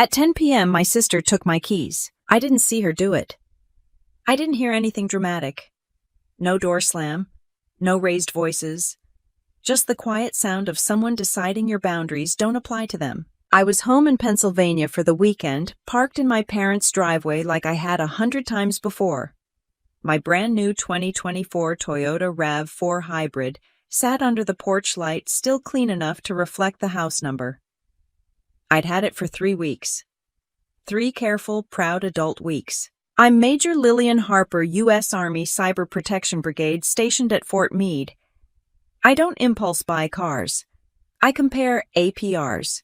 At 10 p.m., my sister took my keys. I didn't see her do it. I didn't hear anything dramatic. No door slam, no raised voices. Just the quiet sound of someone deciding your boundaries don't apply to them. I was home in Pennsylvania for the weekend, parked in my parents' driveway like I had 100 times before. My brand new 2024 Toyota RAV4 Hybrid sat under the porch light, still clean enough to reflect the house number. I'd had it for 3 weeks. 3 careful, proud adult weeks. I'm Major Lillian Harper, U.S. Army Cyber Protection Brigade, stationed at Fort Meade. I don't impulse buy cars. I compare APRs.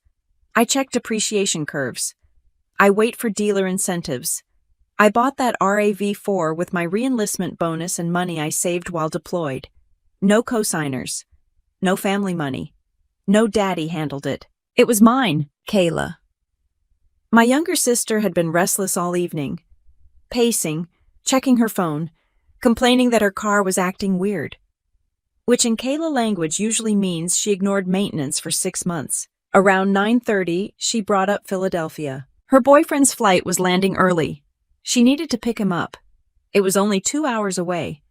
I check depreciation curves. I wait for dealer incentives. I bought that RAV4 with my re-enlistment bonus and money I saved while deployed. No cosigners. No family money. No daddy handled it. It was mine, Kayla. My younger sister had been restless all evening, pacing, checking her phone, complaining that her car was acting weird, which in Kayla language usually means she ignored maintenance for 6 months. Around 9:30, she brought up Philadelphia. Her boyfriend's flight was landing early. She needed to pick him up. It was only 2 hours away.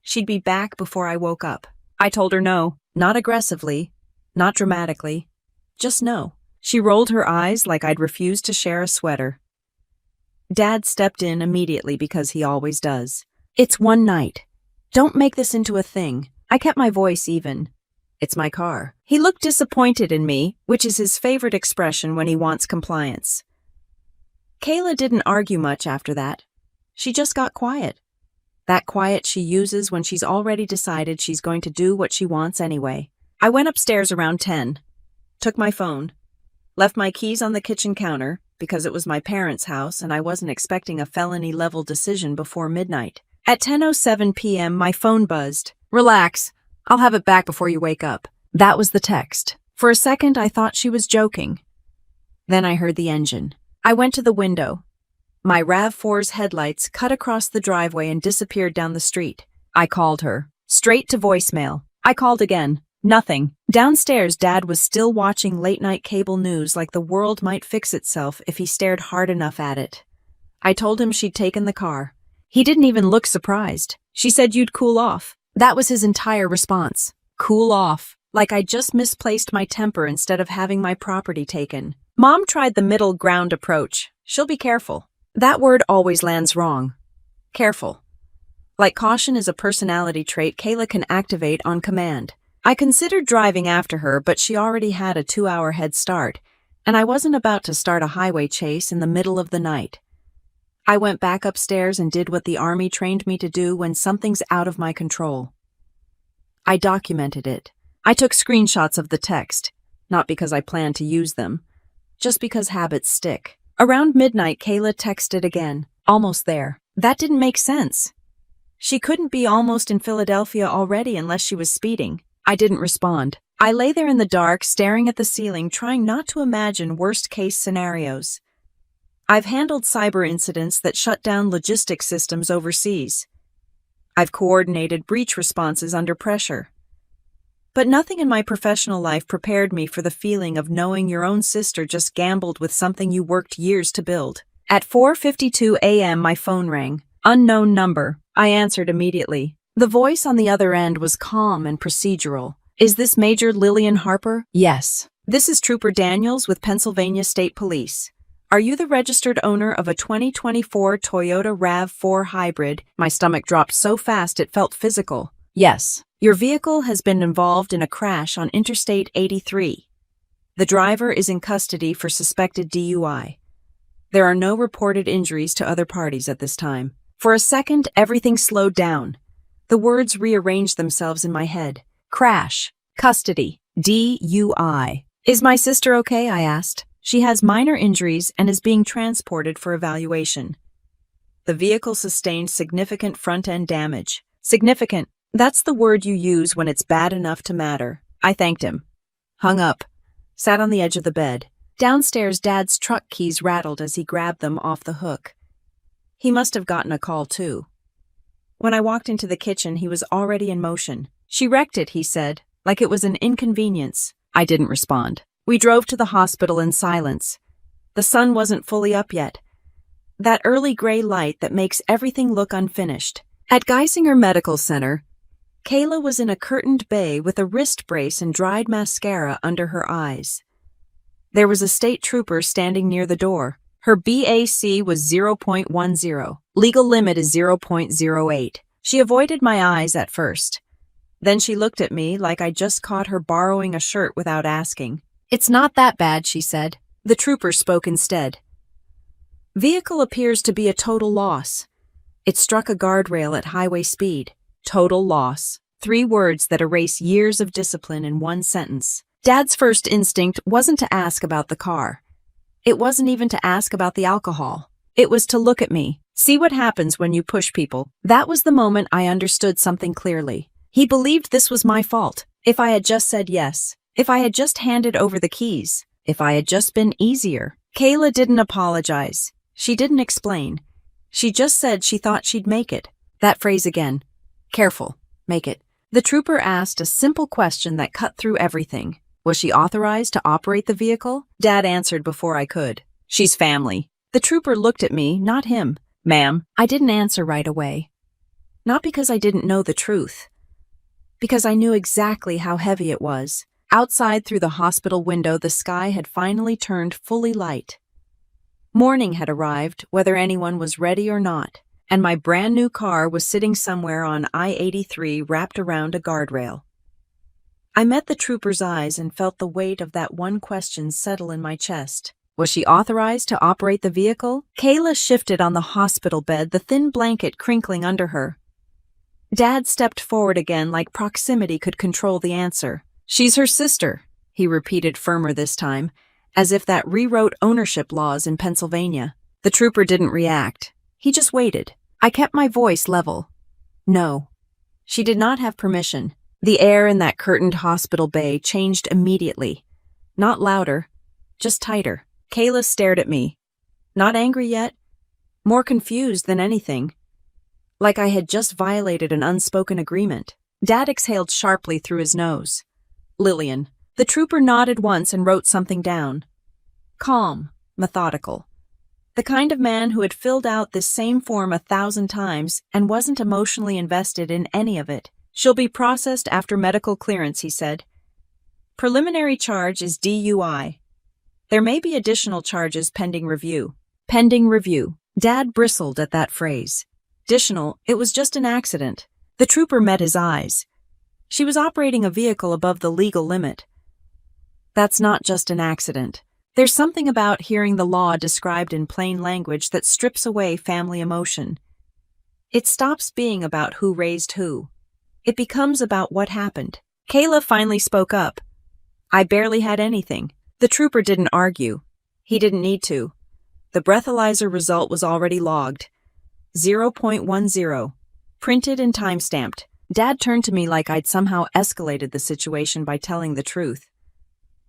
She'd be back before I woke up. I told her no, not aggressively, not dramatically, just no. She rolled her eyes like I'd refused to share a sweater. Dad stepped in immediately because he always does. It's one night. Don't make this into a thing. I kept my voice even. It's my car. He looked disappointed in me, which is his favorite expression when he wants compliance. Kayla didn't argue much after that. She just got quiet. That quiet she uses when she's already decided she's going to do what she wants anyway. I went upstairs around 10, took my phone, left my keys on the kitchen counter because it was my parents' house and I wasn't expecting a felony-level decision before midnight. At 10:07 p.m., my phone buzzed. Relax. I'll have it back before you wake up. That was the text. For a second, I thought she was joking. Then I heard the engine. I went to the window. My RAV4's headlights cut across the driveway and disappeared down the street. I called her. Straight to voicemail. I called again. Nothing. Downstairs, Dad was still watching late-night cable news like the world might fix itself if he stared hard enough at it. I told him she'd taken the car. He didn't even look surprised. She said you'd cool off. That was his entire response. Cool off. Like I just misplaced my temper instead of having my property taken. Mom tried the middle ground approach. She'll be careful. That word always lands wrong. Careful. Like caution is a personality trait Kayla can activate on command. I considered driving after her, but she already had a 2-hour head start, and I wasn't about to start a highway chase in the middle of the night. I went back upstairs and did what the Army trained me to do when something's out of my control. I documented it. I took screenshots of the text, not because I planned to use them, just because habits stick. Around midnight, Kayla texted again. Almost there. That didn't make sense. She couldn't be almost in Philadelphia already unless she was speeding. I didn't respond. I lay there in the dark, staring at the ceiling, trying not to imagine worst-case scenarios. I've handled cyber incidents that shut down logistics systems overseas. I've coordinated breach responses under pressure. But nothing in my professional life prepared me for the feeling of knowing your own sister just gambled with something you worked years to build. At 4:52 a.m., my phone rang. Unknown number. I answered immediately. The voice on the other end was calm and procedural. Is this Major Lillian Harper? Yes. This is Trooper Daniels with Pennsylvania State Police. Are you the registered owner of a 2024 Toyota RAV4 Hybrid? My stomach dropped so fast it felt physical. Yes. Your vehicle has been involved in a crash on Interstate 83. The driver is in custody for suspected DUI. There are no reported injuries to other parties at this time. For a second, everything slowed down. The words rearranged themselves in my head. Crash. Custody. DUI. Is my sister okay? I asked. She has minor injuries and is being transported for evaluation. The vehicle sustained significant front-end damage. Significant. That's the word you use when it's bad enough to matter. I thanked him. Hung up. Sat on the edge of the bed. Downstairs, Dad's truck keys rattled as he grabbed them off the hook. He must have gotten a call, too. When I walked into the kitchen, he was already in motion. She wrecked it, he said, like it was an inconvenience. I didn't respond. We drove to the hospital in silence. The sun wasn't fully up yet. That early gray light that makes everything look unfinished. At Geisinger Medical Center, Kayla was in a curtained bay with a wrist brace and dried mascara under her eyes. There was a state trooper standing near the door. Her BAC was 0.10. Legal limit is 0.08. She avoided my eyes at first. Then she looked at me like I just caught her borrowing a shirt without asking. "It's not that bad," she said. The trooper spoke instead. "Vehicle appears to be a total loss. It struck a guardrail at highway speed. Total loss." 3 words that erase years of discipline in one sentence. Dad's first instinct wasn't to ask about the car. It wasn't even to ask about the alcohol. It was to look at me, see what happens when you push people. That was the moment I understood something clearly. He believed this was my fault. If I had just said yes, if I had just handed over the keys, if I had just been easier. Kayla didn't apologize. She didn't explain. She just said she thought she'd make it. That phrase again. Careful. Make it. The trooper asked a simple question that cut through everything. Was she authorized to operate the vehicle? Dad answered before I could. "She's family." The trooper looked at me, not him. "Ma'am." I didn't answer right away. Not because I didn't know the truth. Because I knew exactly how heavy it was. Outside through the hospital window, the sky had finally turned fully light. Morning had arrived, whether anyone was ready or not, and my brand new car was sitting somewhere on I-83 wrapped around a guardrail. I met the trooper's eyes and felt the weight of that one question settle in my chest. Was she authorized to operate the vehicle? Kayla shifted on the hospital bed, the thin blanket crinkling under her. Dad stepped forward again like proximity could control the answer. "She's her sister," he repeated firmer this time, as if that rewrote ownership laws in Pennsylvania. The trooper didn't react. He just waited. I kept my voice level. No. She did not have permission. The air in that curtained hospital bay changed immediately. Not louder, just tighter. Kayla stared at me. Not angry yet. More confused than anything. Like I had just violated an unspoken agreement. Dad exhaled sharply through his nose. "Lillian." The trooper nodded once and wrote something down. Calm, methodical. The kind of man who had filled out this same form 1,000 times and wasn't emotionally invested in any of it. "She'll be processed after medical clearance," he said. "Preliminary charge is DUI. There may be additional charges pending review." Pending review. Dad bristled at that phrase. Additional, it was just an accident. The trooper met his eyes. She was operating a vehicle above the legal limit. That's not just an accident. There's something about hearing the law described in plain language that strips away family emotion. It stops being about who raised who. It becomes about what happened. Kayla finally spoke up. "I barely had anything." The trooper didn't argue. He didn't need to. The breathalyzer result was already logged. 0.10. Printed and time-stamped. Dad turned to me like I'd somehow escalated the situation by telling the truth.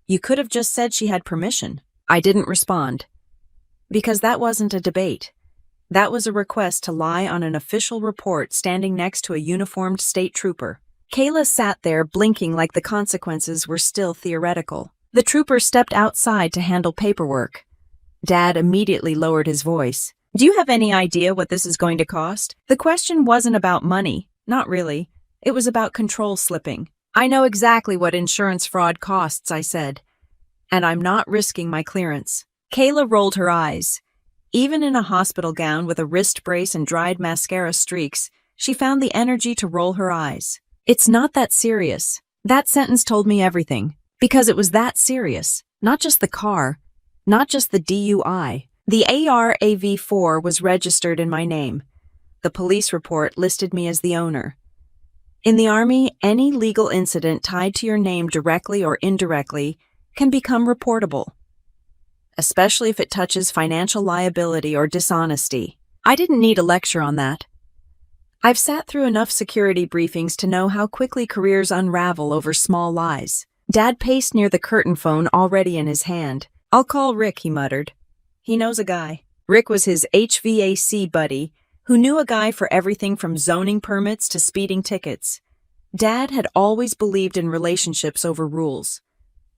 "You could have just said she had permission." I didn't respond. Because that wasn't a debate. That was a request to lie on an official report standing next to a uniformed state trooper. Kayla sat there blinking like the consequences were still theoretical. The trooper stepped outside to handle paperwork. Dad immediately lowered his voice. "Do you have any idea what this is going to cost?" The question wasn't about money. Not really. It was about control slipping. "I know exactly what insurance fraud costs," I said. "And I'm not risking my clearance." Kayla rolled her eyes. Even in a hospital gown with a wrist brace and dried mascara streaks, she found the energy to roll her eyes. "It's not that serious." That sentence told me everything. Because it was that serious. Not just the car. Not just the DUI. The ARAV4 was registered in my name. The police report listed me as the owner. In the Army, any legal incident tied to your name directly or indirectly can become reportable, especially if it touches financial liability or dishonesty. I didn't need a lecture on that. I've sat through enough security briefings to know how quickly careers unravel over small lies. Dad paced near the curtain phone already in his hand. "I'll call Rick," he muttered. "He knows a guy." Rick was his HVAC buddy, who knew a guy for everything from zoning permits to speeding tickets. Dad had always believed in relationships over rules.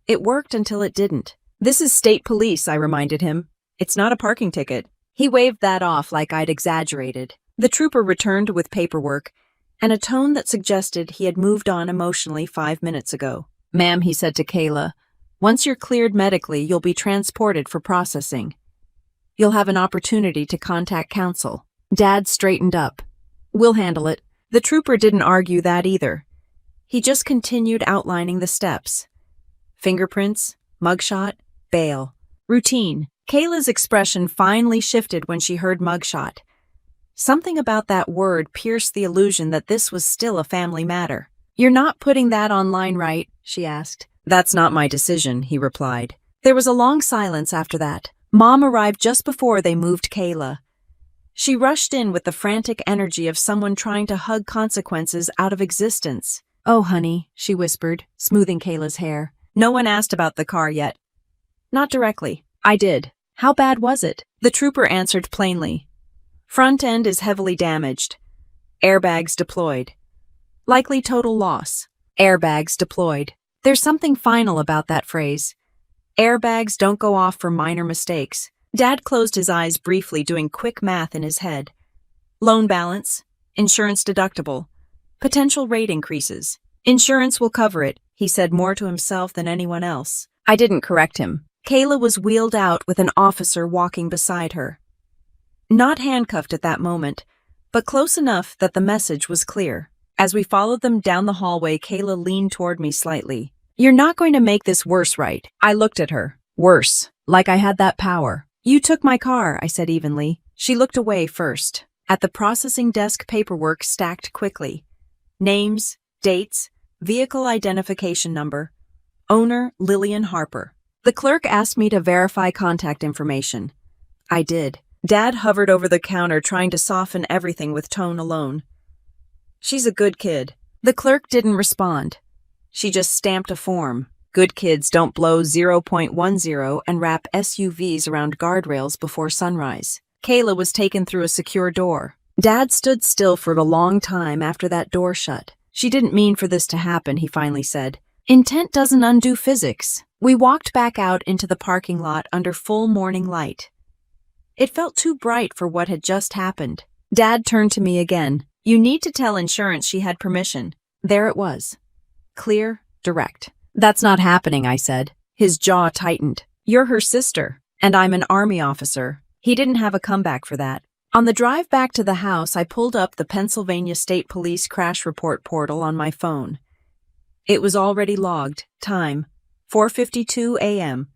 It worked until it didn't. "This is state police," I reminded him. It's not a parking ticket. He waved that off like I'd exaggerated. The trooper returned with paperwork and a tone that suggested he had moved on emotionally 5 minutes ago. Ma'am, he said to Kayla, once you're cleared medically, you'll be transported for processing. You'll have an opportunity to contact counsel. Dad straightened up. We'll handle it. The trooper didn't argue that either. He just continued outlining the steps. Fingerprints, mugshot, bail. Routine. Kayla's expression finally shifted when she heard mugshot. Something about that word pierced the illusion that this was still a family matter. You're not putting that online, right? She asked. That's not my decision, he replied. There was a long silence after that. Mom arrived just before they moved Kayla. She rushed in with the frantic energy of someone trying to hug consequences out of existence. Oh, honey, she whispered, smoothing Kayla's hair. No one asked about the car yet. Not directly. I did. How bad was it? The trooper answered plainly. Front end is heavily damaged. Airbags deployed. Likely total loss. Airbags deployed. There's something final about that phrase. Airbags don't go off for minor mistakes. Dad closed his eyes briefly, doing quick math in his head. Loan balance, insurance deductible, potential rate increases. Insurance will cover it, he said more to himself than anyone else. I didn't correct him. Kayla was wheeled out with an officer walking beside her. Not handcuffed at that moment, but close enough that the message was clear. As we followed them down the hallway, Kayla leaned toward me slightly. You're not going to make this worse, right? I looked at her. Worse. Like I had that power. You took my car, I said evenly. She looked away first. At the processing desk, paperwork stacked quickly. Names, dates, vehicle identification number. Owner, Lillian Harper. The clerk asked me to verify contact information. I did. Dad hovered over the counter, trying to soften everything with tone alone. She's a good kid. The clerk didn't respond. She just stamped a form. Good kids don't blow 0.10 and wrap SUVs around guardrails before sunrise. Kayla was taken through a secure door. Dad stood still for a long time after that door shut. She didn't mean for this to happen, he finally said. Intent doesn't undo physics. We walked back out into the parking lot under full morning light. It felt too bright for what had just happened. Dad turned to me again. You need to tell insurance she had permission. There it was. Clear, direct. That's not happening, I said. His jaw tightened. You're her sister, and I'm an Army officer. He didn't have a comeback for that. On the drive back to the house, I pulled up the Pennsylvania State Police crash report portal on my phone. It was already logged. Time, 4:52 a.m.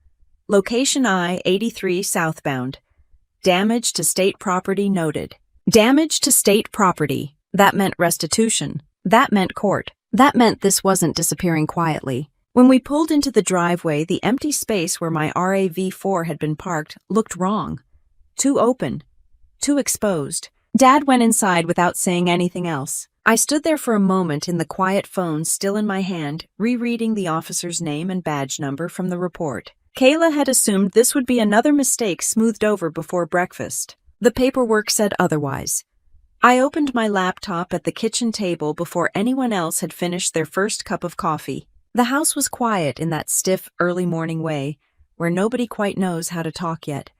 Location I-83 southbound. Damage to state property noted. Damage to state property. That meant restitution. That meant court. That meant this wasn't disappearing quietly. When we pulled into the driveway, the empty space where my RAV4 had been parked looked wrong. Too open. Too exposed. Dad went inside without saying anything else. I stood there for a moment in the quiet phone still in my hand, rereading the officer's name and badge number from the report. Kayla had assumed this would be another mistake smoothed over before breakfast. The paperwork said otherwise. I opened my laptop at the kitchen table before anyone else had finished their first cup of coffee. The house was quiet in that stiff, early morning way, where nobody quite knows how to talk yet.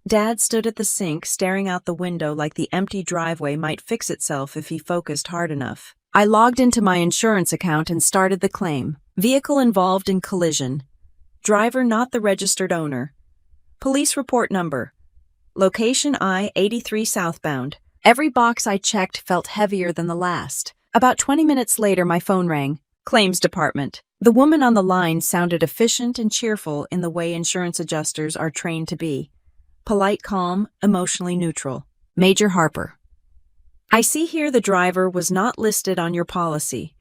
Dad stood at the sink, staring out the window like the empty driveway might fix itself if he focused hard enough. I logged into my insurance account and started the claim. Vehicle involved in collision. Driver not the registered owner. Police report number. Location I-83 southbound. Every box I checked felt heavier than the last. About 20 minutes later, my phone rang. Claims department. The woman on the line sounded efficient and cheerful in the way insurance adjusters are trained to be. Polite, calm, emotionally neutral. Major Harper. I see here the driver was not listed on your policy.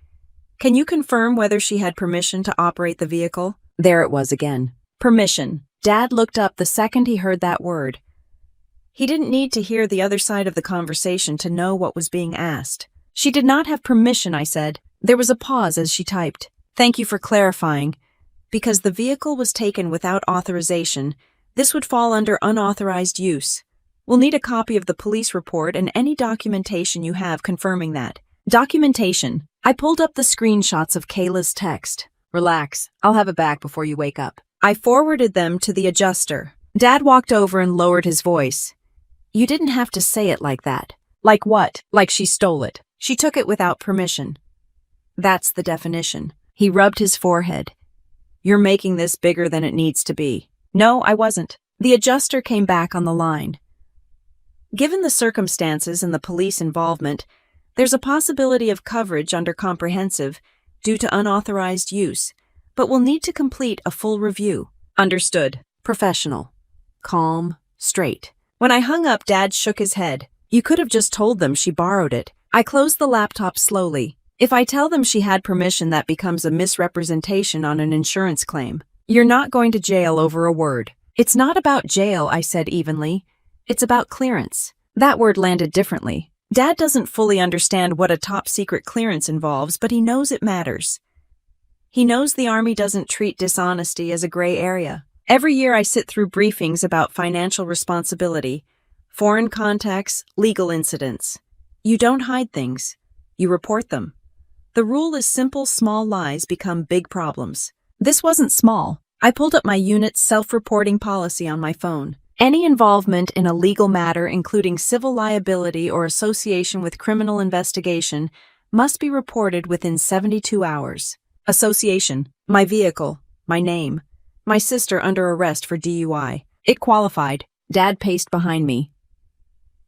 Can you confirm whether she had permission to operate the vehicle? There it was again. Permission. Dad looked up the second he heard that word. He didn't need to hear the other side of the conversation to know what was being asked. She did not have permission, I said. There was a pause as she typed. Thank you for clarifying. Because the vehicle was taken without authorization, this would fall under unauthorized use. We'll need a copy of the police report and any documentation you have confirming that. Documentation. I pulled up the screenshots of Kayla's text. Relax. I'll have it back before you wake up. I forwarded them to the adjuster. Dad walked over and lowered his voice. You didn't have to say it like that. Like what? Like she stole it. She took it without permission. That's the definition. He rubbed his forehead. You're making this bigger than it needs to be. No, I wasn't. The adjuster came back on the line. Given the circumstances and the police involvement, there's a possibility of coverage under comprehensive due to unauthorized use, but we'll need to complete a full review. Understood. Professional. Calm. Straight. When I hung up, Dad shook his head. You could have just told them she borrowed it. I closed the laptop slowly. If I tell them she had permission, that becomes a misrepresentation on an insurance claim. You're not going to jail over a word. It's not about jail, I said evenly. It's about clearance. That word landed differently. Dad doesn't fully understand what a top-secret clearance involves, but he knows it matters. He knows the Army doesn't treat dishonesty as a gray area. Every year I sit through briefings about financial responsibility, foreign contacts, legal incidents. You don't hide things. You report them. The rule is simple: small lies become big problems. This wasn't small. I pulled up my unit's self-reporting policy on my phone. Any involvement in a legal matter, including civil liability or association with criminal investigation, must be reported within 72 hours. Association, my vehicle, my name, my sister under arrest for DUI. It qualified. Dad paced behind me.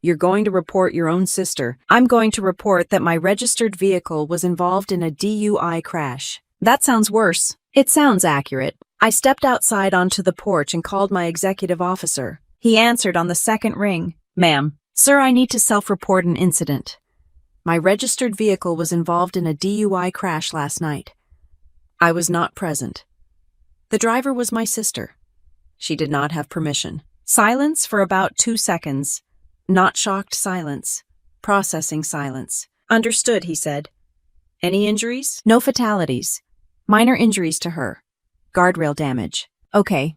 You're going to report your own sister. I'm going to report that my registered vehicle was involved in a DUI crash. That sounds worse. It sounds accurate. I stepped outside onto the porch and called my executive officer. He answered on the second ring. Ma'am. Sir, I need to self-report an incident. My registered vehicle was involved in a DUI crash last night. I was not present. The driver was my sister. She did not have permission. Silence for about 2 seconds. Not shocked silence. Processing silence. Understood, he said. Any injuries? No fatalities. Minor injuries to her. Guardrail damage. Okay.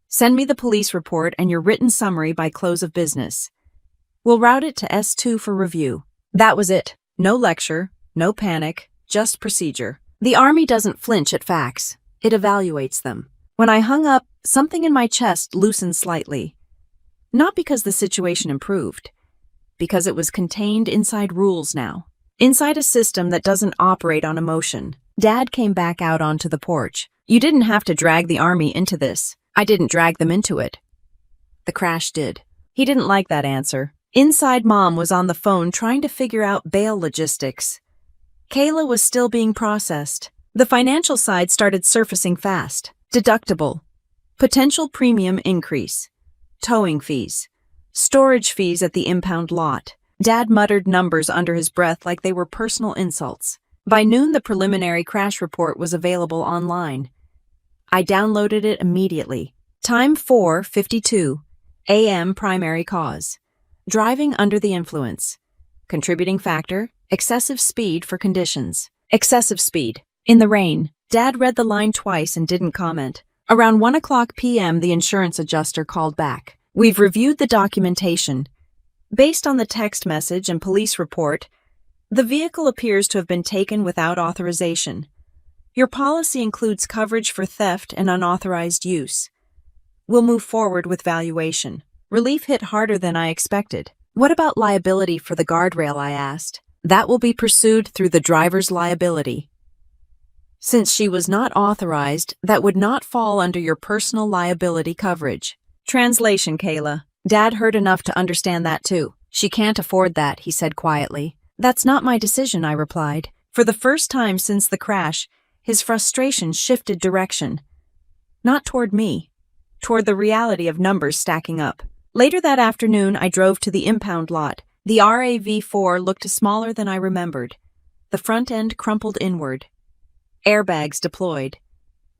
Send me the police report and your written summary by close of business. We'll route it to S2 for review. That was it. No lecture, no panic, just procedure. The Army doesn't flinch at facts. It evaluates them. When I hung up, something in my chest loosened slightly. Not because the situation improved, because it was contained inside rules now. Inside a system that doesn't operate on emotion. Dad came back out onto the porch. You didn't have to drag the Army into this. I didn't drag them into it. The crash did. He didn't like that answer. Inside, Mom was on the phone trying to figure out bail logistics. Kayla was still being processed. The financial side started surfacing fast. Deductible. Potential premium increase. Towing fees. Storage fees at the impound lot. Dad muttered numbers under his breath like they were personal insults. By noon, the preliminary crash report was available online. I downloaded it immediately. Time 4:52 a.m. Primary cause. Driving under the influence. Contributing factor, excessive speed for conditions. Excessive speed. In the rain. Dad read the line twice and didn't comment. Around 1:00 p.m., the insurance adjuster called back. We've reviewed the documentation. Based on the text message and police report, the vehicle appears to have been taken without authorization. Your policy includes coverage for theft and unauthorized use. We'll move forward with valuation. Relief hit harder than I expected. What about liability for the guardrail, I asked. That will be pursued through the driver's liability. Since she was not authorized, that would not fall under your personal liability coverage. Translation, Kayla. Dad heard enough to understand that too. She can't afford that, he said quietly. That's not my decision, I replied. For the first time since the crash, his frustration shifted direction. Not toward me, toward the reality of numbers stacking up. Later that afternoon, I drove to the impound lot. The RAV4 looked smaller than I remembered. The front end crumpled inward. Airbags deployed.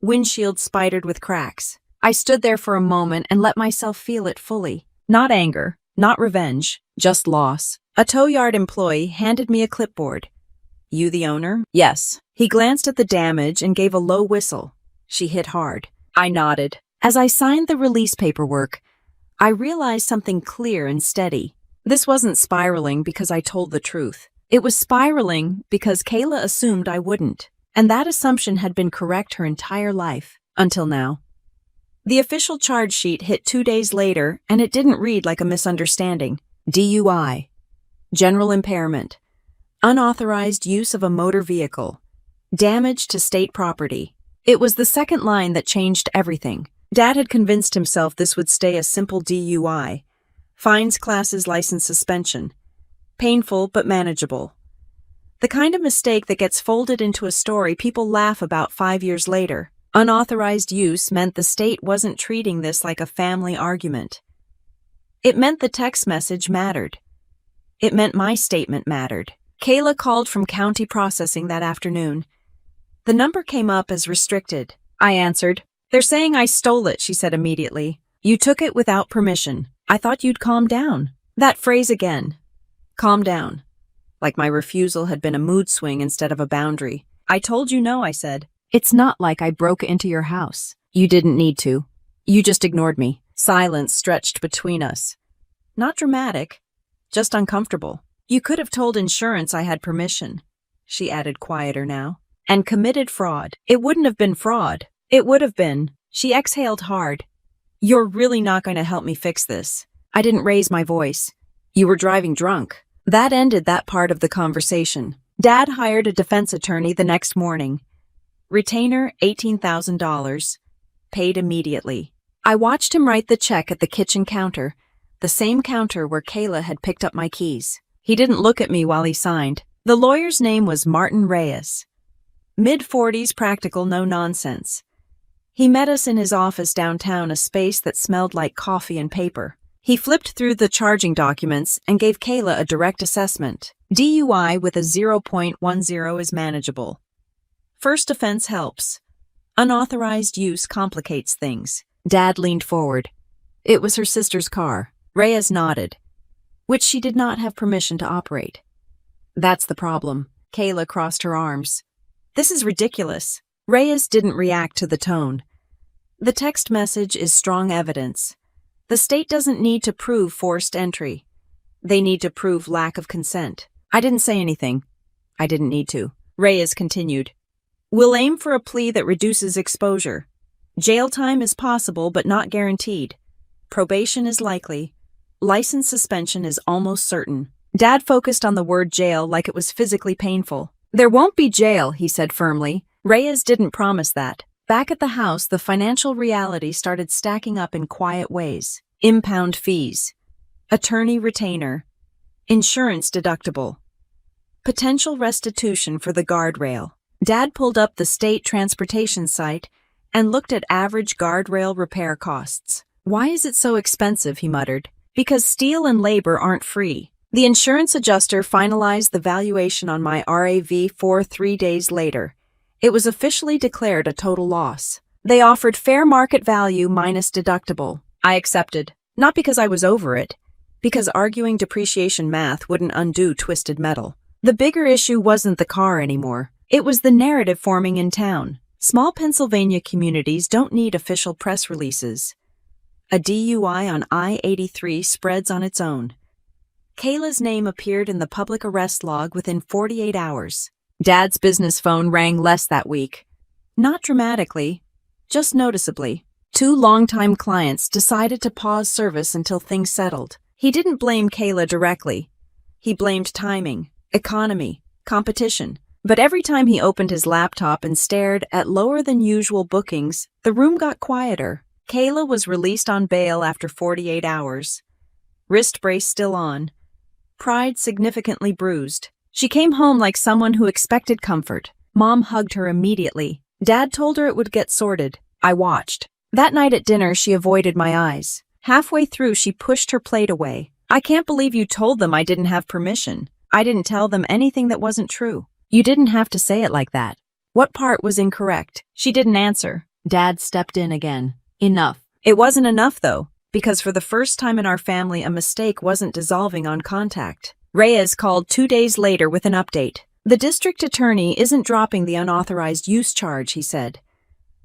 Windshield spidered with cracks. I stood there for a moment and let myself feel it fully. Not anger, not revenge, just loss. A tow yard employee handed me a clipboard. You the owner? Yes. He glanced at the damage and gave a low whistle. She hit hard. I nodded. As I signed the release paperwork, I realized something clear and steady. This wasn't spiraling because I told the truth. It was spiraling because Kayla assumed I wouldn't. And that assumption had been correct her entire life, until now. The official charge sheet hit 2 days later, and it didn't read like a misunderstanding. DUI. General impairment. Unauthorized use of a motor vehicle. Damage to state property. It was the second line that changed everything. Dad had convinced himself this would stay a simple DUI. Fines, classes, license suspension. Painful but manageable. The kind of mistake that gets folded into a story people laugh about 5 years later. Unauthorized use meant the state wasn't treating this like a family argument. It meant the text message mattered. It meant my statement mattered. Kayla called from county processing that afternoon. The number came up as restricted. I answered. They're saying I stole it, she said immediately. You took it without permission. I thought you'd calm down. That phrase again. Calm down. Like my refusal had been a mood swing instead of a boundary. I told you no, I said. It's not like I broke into your house. You didn't need to. You just ignored me. Silence stretched between us. Not dramatic, just uncomfortable. You could have told insurance I had permission, she added quieter now, and committed fraud. It wouldn't have been fraud. It would have been. She exhaled hard. You're really not going to help me fix this. I didn't raise my voice. You were driving drunk. That ended that part of the conversation. Dad hired a defense attorney the next morning. Retainer $18,000. Paid immediately. I watched him write the check at the kitchen counter, the same counter where Kayla had picked up my keys. He didn't look at me while he signed. The lawyer's name was Martin Reyes. Mid-40s, practical, no nonsense. He met us in his office downtown, a space that smelled like coffee and paper. He flipped through the charging documents and gave Kayla a direct assessment. DUI with a 0.10 is manageable. First offense helps. Unauthorized use complicates things. Dad leaned forward. It was her sister's car. Reyes nodded. Which she did not have permission to operate. That's the problem. Kayla crossed her arms. This is ridiculous. Reyes didn't react to the tone. The text message is strong evidence. The state doesn't need to prove forced entry. They need to prove lack of consent. I didn't say anything. I didn't need to. Reyes continued. We'll aim for a plea that reduces exposure. Jail time is possible but not guaranteed. Probation is likely. License suspension is almost certain. Dad focused on the word jail like it was physically painful. There won't be jail, he said firmly. Reyes didn't promise that. Back at the house, the financial reality started stacking up in quiet ways. Impound fees. Attorney retainer. Insurance deductible. Potential restitution for the guardrail. Dad pulled up the state transportation site and looked at average guardrail repair costs. Why is it so expensive, he muttered. Because steel and labor aren't free. The insurance adjuster finalized the valuation on my RAV4 3 days later. It was officially declared a total loss. They offered fair market value minus deductible. I accepted. Not because I was over it. Because arguing depreciation math wouldn't undo twisted metal. The bigger issue wasn't the car anymore. It was the narrative forming in town. Small Pennsylvania communities don't need official press releases. A DUI on I-83 spreads on its own. Kayla's name appeared in the public arrest log within 48 hours. Dad's business phone rang less that week. Not dramatically, just noticeably. 2 longtime clients decided to pause service until things settled. He didn't blame Kayla directly. He blamed timing, economy, competition. But every time he opened his laptop and stared at lower than usual bookings, the room got quieter. Kayla was released on bail after 48 hours. Wrist brace still on. Pride significantly bruised. She came home like someone who expected comfort. Mom hugged her immediately. Dad told her it would get sorted. I watched. That night at dinner, she avoided my eyes. Halfway through, she pushed her plate away. I can't believe you told them I didn't have permission. I didn't tell them anything that wasn't true. You didn't have to say it like that. What part was incorrect? She didn't answer. Dad stepped in again. Enough. It wasn't enough, though, because for the first time in our family, a mistake wasn't dissolving on contact. Reyes called 2 days later with an update. The district attorney isn't dropping the unauthorized use charge, he said.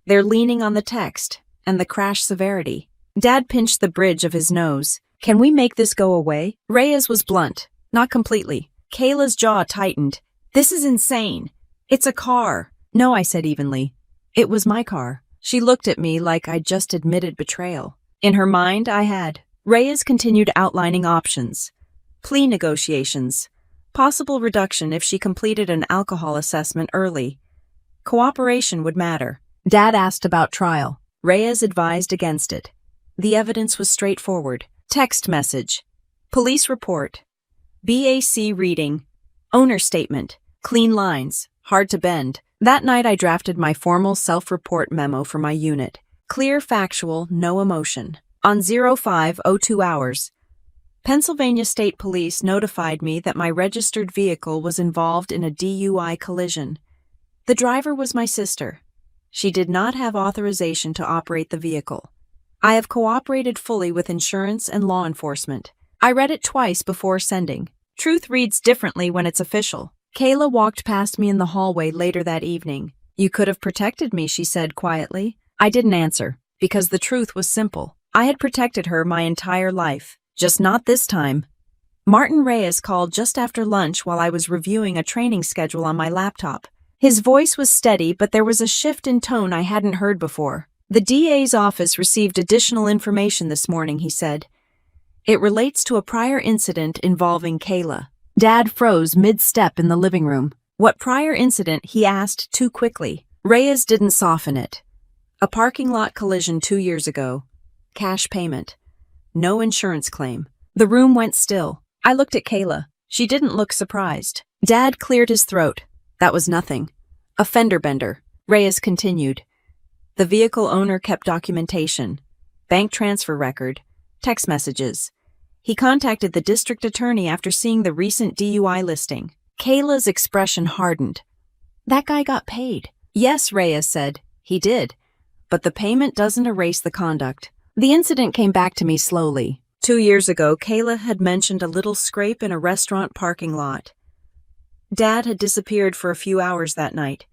They're leaning on the text and the crash severity. Dad pinched the bridge of his nose. Can we make this go away? Reyes was blunt. Not completely. Kayla's jaw tightened. This is insane. It's a car. No, I said evenly. It was my car. She looked at me like I'd just admitted betrayal. In her mind, I had. Reyes continued outlining options. Plea negotiations. Possible reduction if she completed an alcohol assessment early. Cooperation would matter. Dad asked about trial. Reyes advised against it. The evidence was straightforward. Text message. Police report. BAC reading. Owner statement. Clean lines. Hard to bend. That night I drafted my formal self-report memo for my unit. Clear, factual, no emotion. On 05:02 hours, Pennsylvania State Police notified me that my registered vehicle was involved in a DUI collision. The driver was my sister. She did not have authorization to operate the vehicle. I have cooperated fully with insurance and law enforcement. I read it twice before sending. Truth reads differently when it's official. Kayla walked past me in the hallway later that evening. You could have protected me, she said quietly. I didn't answer, because the truth was simple. I had protected her my entire life, just not this time. Martin Reyes called just after lunch while I was reviewing a training schedule on my laptop. His voice was steady, but there was a shift in tone I hadn't heard before. The DA's office received additional information this morning, he said. It relates to a prior incident involving Kayla. Dad froze mid-step in the living room. What prior incident? He asked too quickly. Reyes didn't soften it. A parking lot collision 2 years ago. Cash payment. No insurance claim. The room went still. I looked at Kayla. She didn't look surprised. Dad cleared his throat. That was nothing. A fender bender. Reyes continued. The vehicle owner kept documentation. Bank transfer record. Text messages. He contacted the district attorney after seeing the recent DUI listing. Kayla's expression hardened. That guy got paid. Yes, Reyes said. He did. But the payment doesn't erase the conduct. The incident came back to me slowly. 2 years ago, Kayla had mentioned a little scrape in a restaurant parking lot. Dad had disappeared for a few hours that night.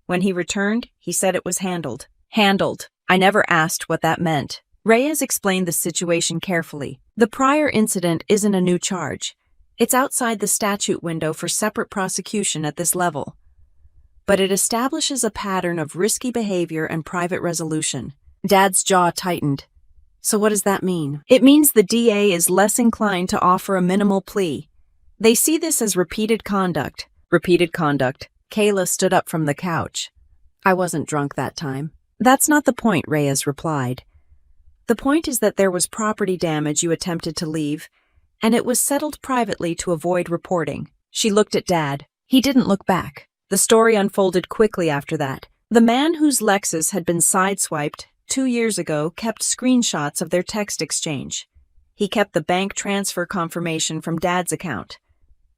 When he returned, he said it was handled. Handled. I never asked what that meant. Reyes explained the situation carefully. The prior incident isn't a new charge. It's outside the statute window for separate prosecution at this level. But it establishes a pattern of risky behavior and private resolution. Dad's jaw tightened. So what does that mean? It means the DA is less inclined to offer a minimal plea. They see this as repeated conduct. Repeated conduct. Kayla stood up from the couch. I wasn't drunk that time. That's not the point, Reyes replied. The point is that there was property damage you attempted to leave, and it was settled privately to avoid reporting. She looked at Dad. He didn't look back. The story unfolded quickly after that. The man whose Lexus had been sideswiped 2 years ago kept screenshots of their text exchange. He kept the bank transfer confirmation from Dad's account.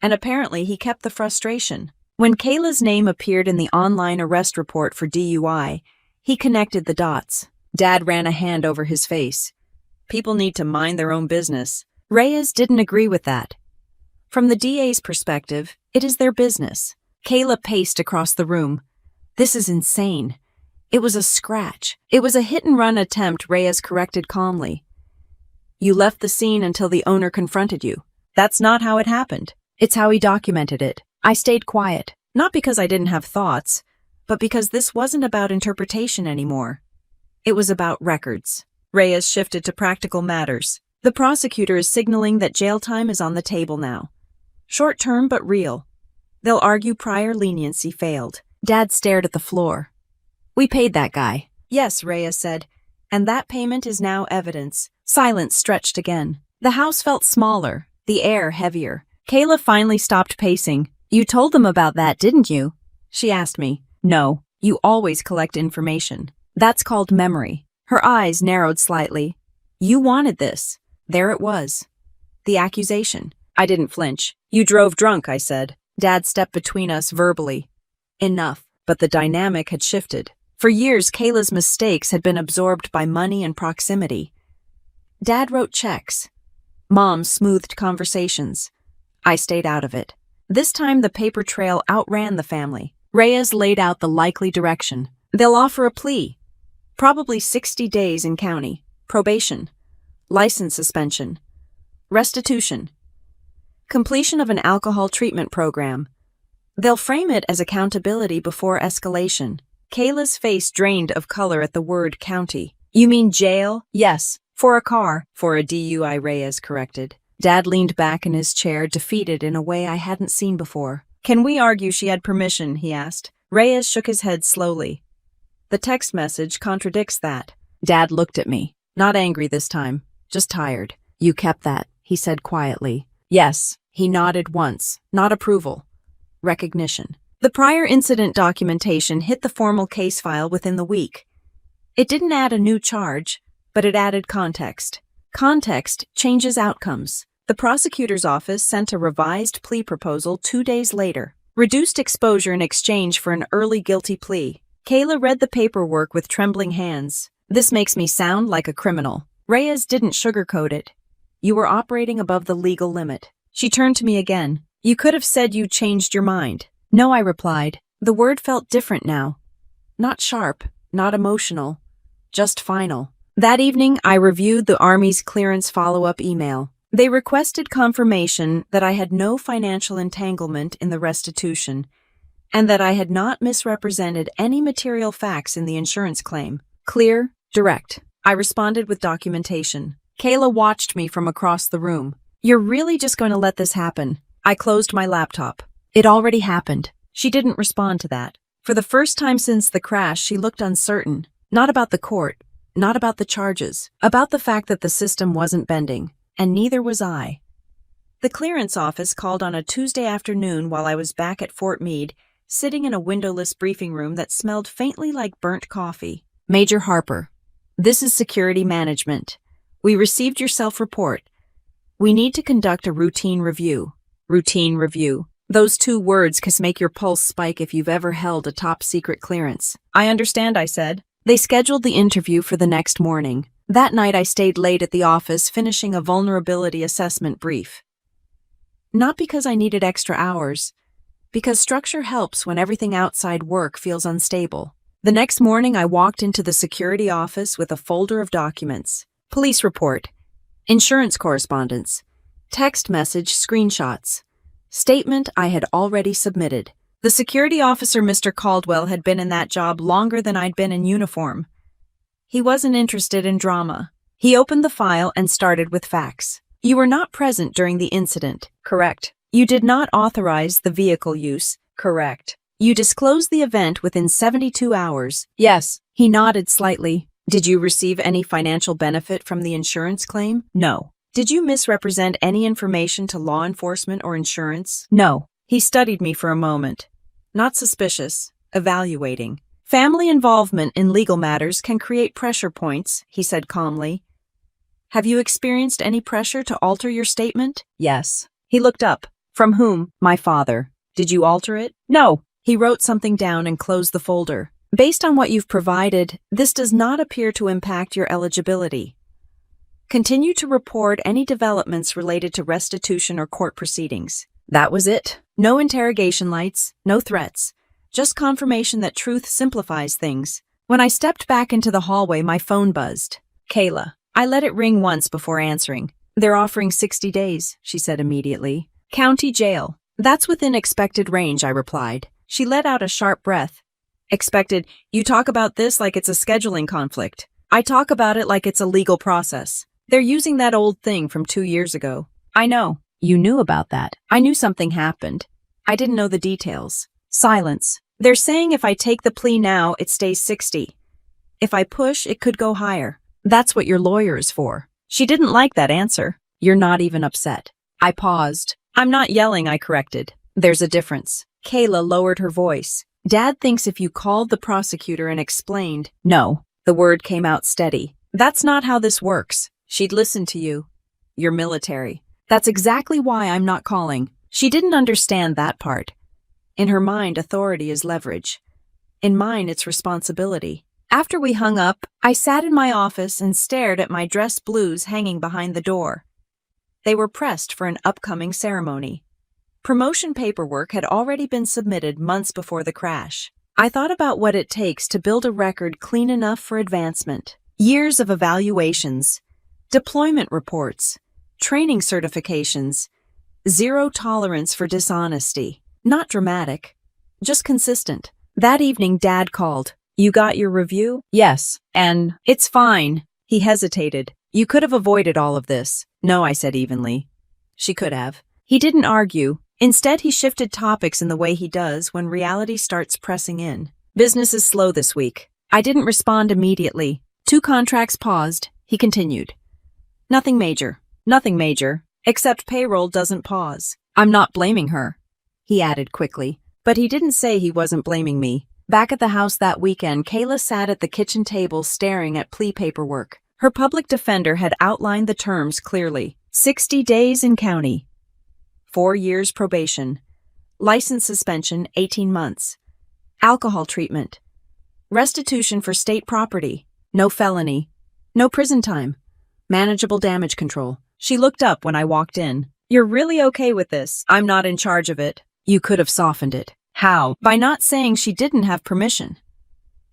And apparently he kept the frustration. When Kayla's name appeared in the online arrest report for DUI, he connected the dots. Dad ran a hand over his face. People need to mind their own business. Reyes didn't agree with that. From the DA's perspective, it is their business. Kayla paced across the room. This is insane. It was a scratch. It was a hit-and-run attempt, Reyes corrected calmly. You left the scene until the owner confronted you. That's not how it happened. It's how he documented it. I stayed quiet, not because I didn't have thoughts, but because this wasn't about interpretation anymore. It was about records. Reyes shifted to practical matters. The prosecutor is signaling that jail time is on the table now. Short-term but real. They'll argue prior leniency failed. Dad stared at the floor. We paid that guy. Yes, Reyes said, and that payment is now evidence. Silence stretched again. The house felt smaller, the air heavier. Kayla finally stopped pacing. You told them about that, didn't you? She asked me. No, you always collect information. That's called memory. Her eyes narrowed slightly. You wanted this. There it was. The accusation. I didn't flinch. You drove drunk, I said. Dad stepped between us verbally. Enough. But the dynamic had shifted. For years, Kayla's mistakes had been absorbed by money and proximity. Dad wrote checks. Mom smoothed conversations. I stayed out of it. This time the paper trail outran the family. Reyes laid out the likely direction. They'll offer a plea. Probably 60 days in county. Probation. License suspension. Restitution. Completion of an alcohol treatment program. They'll frame it as accountability before escalation. Kayla's face drained of color at the word county. You mean jail? Yes. For a car. For a DUI, Reyes corrected. Dad leaned back in his chair, defeated in a way I hadn't seen before. Can we argue she had permission? He asked. Reyes shook his head slowly. The text message contradicts that. Dad looked at me. Not angry this time, just tired. You kept that, he said quietly. Yes. He nodded once. Not approval. Recognition. The prior incident documentation hit the formal case file within the week. It didn't add a new charge, but it added context. Context changes outcomes. The prosecutor's office sent a revised plea proposal 2 days later. Reduced exposure in exchange for an early guilty plea. Kayla read the paperwork with trembling hands. This makes me sound like a criminal. Reyes didn't sugarcoat it. You were operating above the legal limit. She turned to me again. You could have said you changed your mind. No, I replied. The word felt different now. Not sharp, not emotional, just final. That evening, I reviewed the Army's clearance follow-up email. They requested confirmation that I had no financial entanglement in the restitution and that I had not misrepresented any material facts in the insurance claim. Clear, direct. I responded with documentation. Kayla watched me from across the room. You're really just going to let this happen? I closed my laptop. It already happened. She didn't respond to that. For the first time since the crash, she looked uncertain. Not about the court, not about the charges, about the fact that the system wasn't bending, and neither was I. The clearance office called on a Tuesday afternoon while I was back at Fort Meade, sitting in a windowless briefing room that smelled faintly like burnt coffee. Major Harper, this is security management. We received your self-report. We need to conduct a routine review. Routine review. Those 2 words can make your pulse spike if you've ever held a top-secret clearance. I understand, I said. They scheduled the interview for the next morning. That night I stayed late at the office finishing a vulnerability assessment brief. Not because I needed extra hours, because structure helps when everything outside work feels unstable. The next morning I walked into the security office with a folder of documents. Police report, insurance correspondence, text message screenshots, statement I had already submitted. The security officer, Mr. Caldwell, had been in that job longer than I'd been in uniform. He wasn't interested in drama. He opened the file and started with facts. You were not present during the incident. Correct. You did not authorize the vehicle use. Correct. You disclosed the event within 72 hours. Yes. He nodded slightly. Did you receive any financial benefit from the insurance claim? No. Did you misrepresent any information to law enforcement or insurance? No. He studied me for a moment. Not suspicious. Evaluating. Family involvement in legal matters can create pressure points, he said calmly. Have you experienced any pressure to alter your statement? Yes. He looked up. From whom? My father. Did you alter it? No. He wrote something down and closed the folder. Based on what you've provided, this does not appear to impact your eligibility. Continue to report any developments related to restitution or court proceedings. That was it. No interrogation lights, no threats. Just confirmation that truth simplifies things. When I stepped back into the hallway, my phone buzzed. Kayla. I let it ring once before answering. They're offering 60 days, she said immediately. County jail. That's within expected range, I replied. She let out a sharp breath. Expected, you talk about this like it's a scheduling conflict. I talk about it like it's a legal process. They're using that old thing from 2 years ago. I know. You knew about that. I knew something happened. I didn't know the details. Silence. They're saying if I take the plea now, it stays 60. If I push, it could go higher. That's what your lawyer is for. She didn't like that answer. You're not even upset. I paused. I'm not yelling, I corrected. There's a difference. Kayla lowered her voice. Dad thinks if you called the prosecutor and explained. No. The word came out steady. That's not how this works. She'd listen to you. You're military. That's exactly why I'm not calling. She didn't understand that part. In her mind, authority is leverage. In mine, it's responsibility. After we hung up, I sat in my office and stared at my dress blues hanging behind the door. They were pressed for an upcoming ceremony. Promotion paperwork had already been submitted months before the crash. I thought about what it takes to build a record clean enough for advancement. Years of evaluations, deployment reports, training certifications, zero tolerance for dishonesty. Not dramatic, just consistent. That evening, Dad called. You got your review? Yes. And it's fine. He hesitated. You could have avoided all of this. No, I said evenly. She could have. He didn't argue. Instead, he shifted topics in the way he does when reality starts pressing in. Business is slow this week. I didn't respond immediately. 2 contracts paused. He continued. Nothing major. Nothing major. Except payroll doesn't pause. I'm not blaming her. He added quickly. But he didn't say he wasn't blaming me. Back at the house that weekend, Kayla sat at the kitchen table staring at plea paperwork. Her public defender had outlined the terms clearly. 60 days in county. 4 years probation. License suspension, 18 months. Alcohol treatment. Restitution for state property. No felony. No prison time. Manageable damage control. She looked up when I walked in. You're really okay with this? I'm not in charge of it. You could have softened it. How? By not saying she didn't have permission.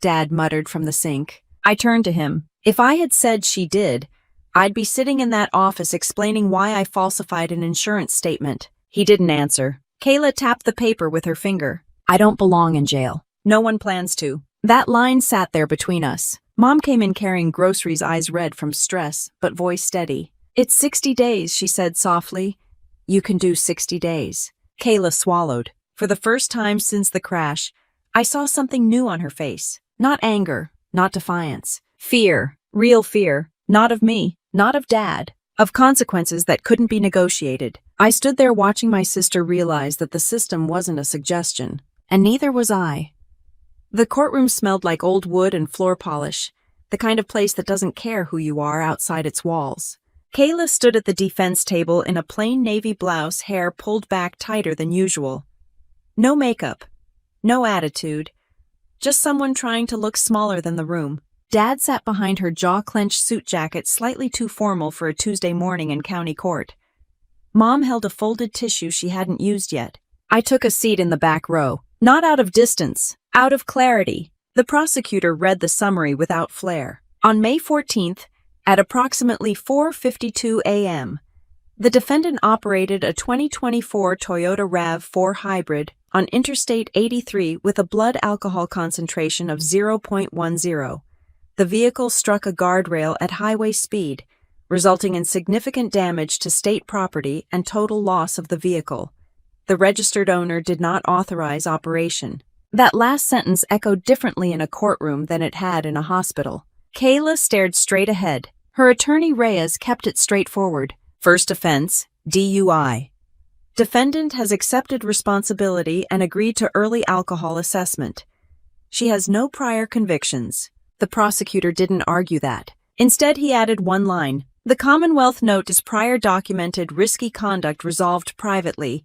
Dad muttered from the sink. I turned to him. If I had said she did, I'd be sitting in that office explaining why I falsified an insurance statement. He didn't answer. Kayla tapped the paper with her finger. I don't belong in jail. No one plans to. That line sat there between us. Mom came in carrying groceries, eyes red from stress, but voice steady. It's 60 days, she said softly. You can do 60 days. Kayla swallowed. For the first time since the crash, I saw something new on her face. Not anger, not defiance. Fear, real fear. Not of me, not of Dad. Of consequences that couldn't be negotiated. I stood there watching my sister realize that the system wasn't a suggestion, and neither was I. The courtroom smelled like old wood and floor polish, the kind of place that doesn't care who you are outside its walls. Kayla stood at the defense table in a plain navy blouse, hair pulled back tighter than usual. No makeup, no attitude, just someone trying to look smaller than the room. Dad sat behind her, jaw-clenched suit jacket slightly too formal for a Tuesday morning in county court. Mom held a folded tissue she hadn't used yet. I took a seat in the back row, not out of distance, out of clarity. The prosecutor read the summary without flair. On May 14th, at approximately 4:52 a.m., the defendant operated a 2024 Toyota RAV4 hybrid on Interstate 83 with a blood alcohol concentration of 0.10. The vehicle struck a guardrail at highway speed, resulting in significant damage to state property and total loss of the vehicle. The registered owner did not authorize operation. That last sentence echoed differently in a courtroom than it had in a hospital. Kayla stared straight ahead. Her attorney Reyes kept it straightforward. First offense, DUI. Defendant has accepted responsibility and agreed to early alcohol assessment. She has no prior convictions. The prosecutor didn't argue that. Instead, he added one line. The Commonwealth note is prior documented risky conduct resolved privately,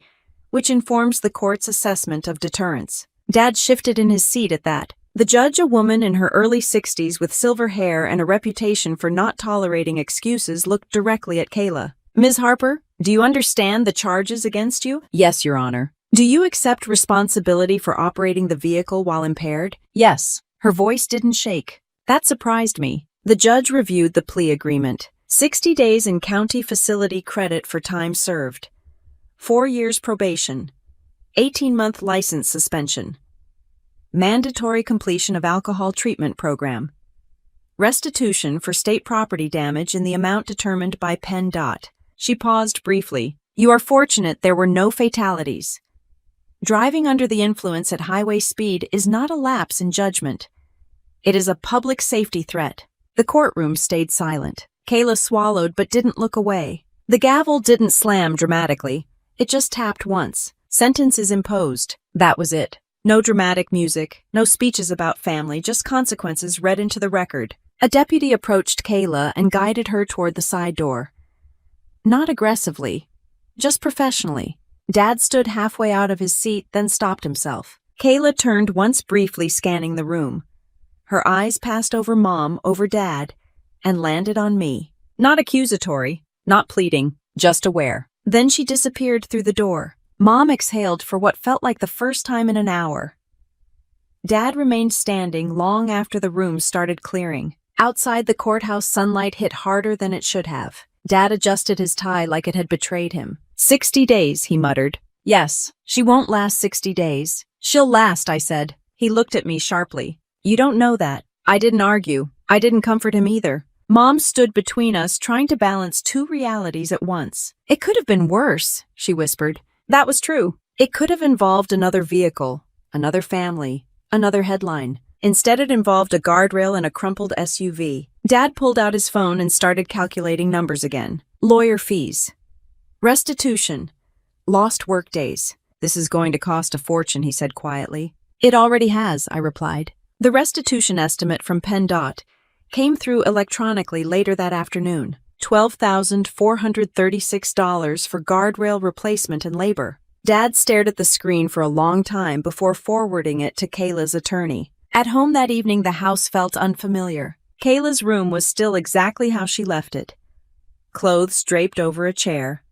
which informs the court's assessment of deterrence. Dad shifted in his seat at that. The judge, a woman in her early 60s with silver hair and a reputation for not tolerating excuses, looked directly at Kayla. Ms. Harper, do you understand the charges against you? Yes, Your Honor. Do you accept responsibility for operating the vehicle while impaired? Yes. Her voice didn't shake. That surprised me. The judge reviewed the plea agreement. 60 days in county facility credit for time served. 4 years probation. 18-month license suspension. Mandatory completion of alcohol treatment program. Restitution for state property damage in the amount determined by PennDOT. She paused briefly. You are fortunate there were no fatalities. Driving under the influence at highway speed is not a lapse in judgment. It is a public safety threat. The courtroom stayed silent. Kayla swallowed but didn't look away. The gavel didn't slam dramatically. It just tapped once. Sentence is imposed. That was it. No dramatic music, no speeches about family, just consequences read into the record. A deputy approached Kayla and guided her toward the side door. Not aggressively, just professionally. Dad stood halfway out of his seat, then stopped himself. Kayla turned once briefly, scanning the room. Her eyes passed over Mom, over Dad, and landed on me. Not accusatory, not pleading, just aware. Then she disappeared through the door. Mom exhaled for what felt like the first time in an hour. Dad remained standing long after the room started clearing. Outside, the courthouse sunlight hit harder than it should have. Dad adjusted his tie like it had betrayed him. 60 days, he muttered. Yes, she won't last 60 days. She'll last, I said. He looked at me sharply. You don't know that. I didn't argue. I didn't comfort him either. Mom stood between us, trying to balance two realities at once. It could have been worse, she whispered. That was true. It could have involved another vehicle, another family, another headline. Instead, it involved a guardrail and a crumpled SUV. Dad pulled out his phone and started calculating numbers again. Lawyer fees. Restitution. Lost work days. This is going to cost a fortune, he said quietly. It already has, I replied. The restitution estimate from PennDOT came through electronically later that afternoon. $12,436 for guardrail replacement and labor. Dad stared at the screen for a long time before forwarding it to Kayla's attorney. At home that evening, the house felt unfamiliar. Kayla's room was still exactly how she left it. Clothes draped over a chair.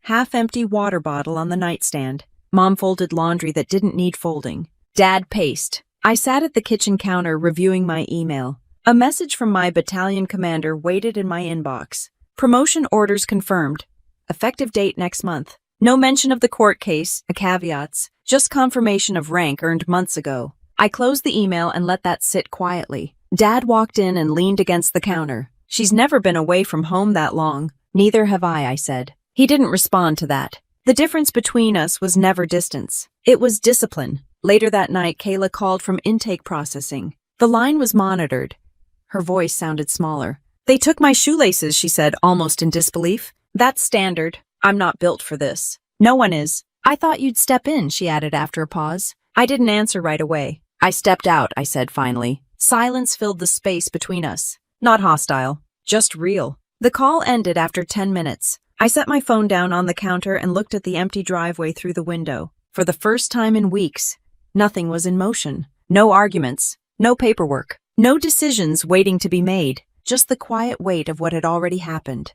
Half-empty water bottle on the nightstand. Mom folded laundry that didn't need folding. Dad paced. I sat at the kitchen counter reviewing my email. A message from my battalion commander waited in my inbox. Promotion orders confirmed. Effective date next month. No mention of the court case, caveats, just confirmation of rank earned months ago. I closed the email and let that sit quietly. Dad walked in and leaned against the counter. She's never been away from home that long. Neither have I said. He didn't respond to that. The difference between us was never distance. It was discipline. Later that night, Kayla called from intake processing. The line was monitored. Her voice sounded smaller. They took my shoelaces, she said, almost in disbelief. That's standard. I'm not built for this. No one is. I thought you'd step in, she added after a pause. I didn't answer right away. I stepped out, I said finally. Silence filled the space between us. Not hostile, just real. The call ended after 10 minutes. I set my phone down on the counter and looked at the empty driveway through the window. For the first time in weeks, nothing was in motion. No arguments, no paperwork, no decisions waiting to be made, just the quiet weight of what had already happened.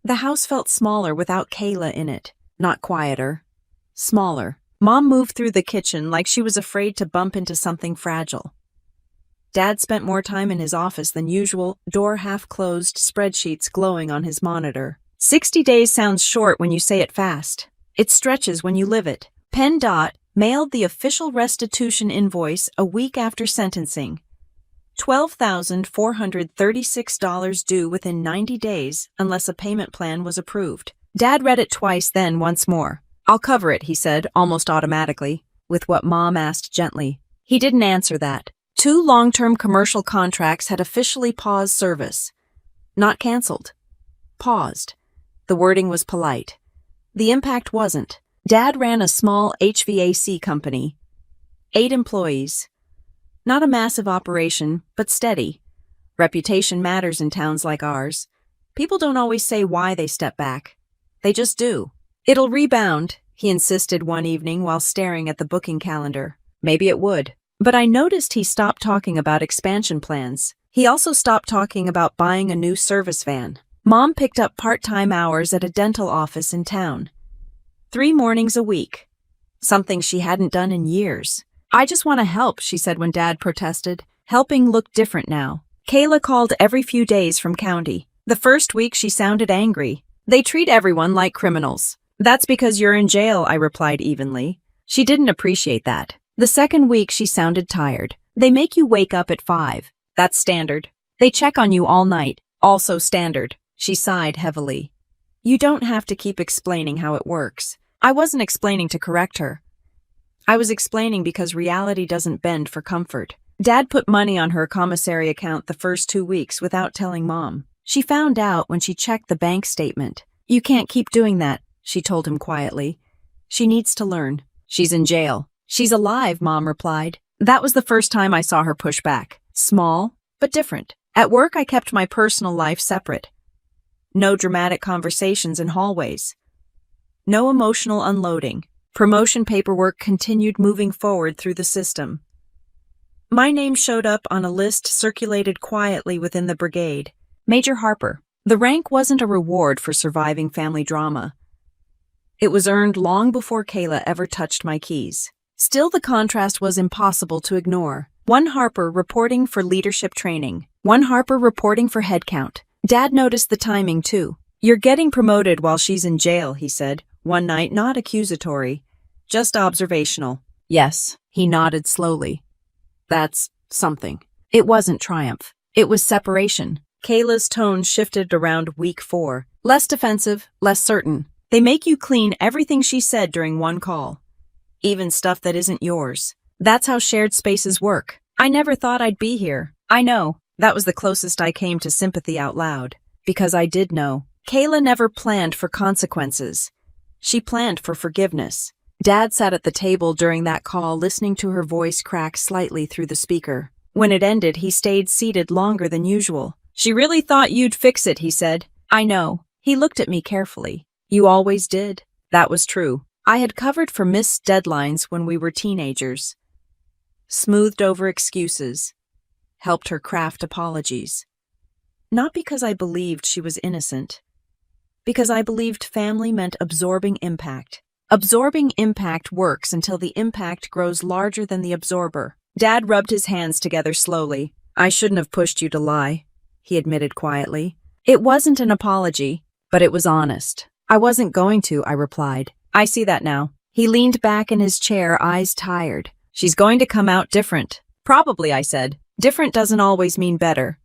The house felt smaller without Kayla in it. Not quieter, smaller. Mom moved through the kitchen like she was afraid to bump into something fragile. Dad spent more time in his office than usual, door half-closed, spreadsheets glowing on his monitor. 60 days sounds short when you say it fast. It stretches when you live it. PennDOT mailed the official restitution invoice a week after sentencing. $12,436 due within 90 days unless a payment plan was approved. Dad read it twice, then once more. I'll cover it, he said, almost automatically, with what Mom asked gently. He didn't answer that. 2 long-term commercial contracts had officially paused service. Not canceled. Paused. The wording was polite. The impact wasn't. Dad ran a small HVAC company. 8 employees. Not a massive operation, but steady. Reputation matters in towns like ours. People don't always say why they step back. They just do. It'll rebound, he insisted one evening while staring at the booking calendar. Maybe it would. But I noticed he stopped talking about expansion plans. He also stopped talking about buying a new service van. Mom picked up part-time hours at a dental office in town. 3 mornings a week. Something she hadn't done in years. I just want to help, she said when Dad protested. Helping looked different now. Kayla called every few days from county. The first week she sounded angry. They treat everyone like criminals. That's because you're in jail, I replied evenly. She didn't appreciate that. The second week she sounded tired. They make you wake up at 5. That's standard. They check on you all night. Also standard. She sighed heavily. You don't have to keep explaining how it works. I wasn't explaining to correct her. I was explaining because reality doesn't bend for comfort. Dad put money on her commissary account the first 2 weeks without telling Mom. She found out when she checked the bank statement. You can't keep doing that, she told him quietly. She needs to learn. She's in jail. She's alive, Mom replied. That was the first time I saw her push back. Small, but different. At work, I kept my personal life separate. No dramatic conversations in hallways. No emotional unloading. Promotion paperwork continued moving forward through the system. My name showed up on a list circulated quietly within the brigade. Major Harper. The rank wasn't a reward for surviving family drama. It was earned long before Kayla ever touched my keys. Still, the contrast was impossible to ignore. 1 Harper reporting for leadership training. 1 Harper reporting for head count. Dad noticed the timing, too. You're getting promoted while she's in jail, he said, one night, not accusatory, just observational. Yes, he nodded slowly. That's something. It wasn't triumph. It was separation. Kayla's tone shifted around week 4. Less defensive, less certain. They make you clean everything she said during one call. Even stuff that isn't yours. That's how shared spaces work. I never thought I'd be here. I know. That was the closest I came to sympathy out loud. Because I did know. Kayla never planned for consequences. She planned for forgiveness. Dad sat at the table during that call, listening to her voice crack slightly through the speaker. When it ended, he stayed seated longer than usual. "She really thought you'd fix it," he said. "I know." He looked at me carefully. "You always did." That was true. I had covered for missed deadlines when we were teenagers. Smoothed over excuses. Helped her craft apologies. Not because I believed she was innocent. Because I believed family meant absorbing impact. Absorbing impact works until the impact grows larger than the absorber. Dad rubbed his hands together slowly. "I shouldn't have pushed you to lie," he admitted quietly. It wasn't an apology, but it was honest. "I wasn't going to," I replied. "I see that now." He leaned back in his chair, eyes tired. "She's going to come out different." "Probably," I said. "Different doesn't always mean better.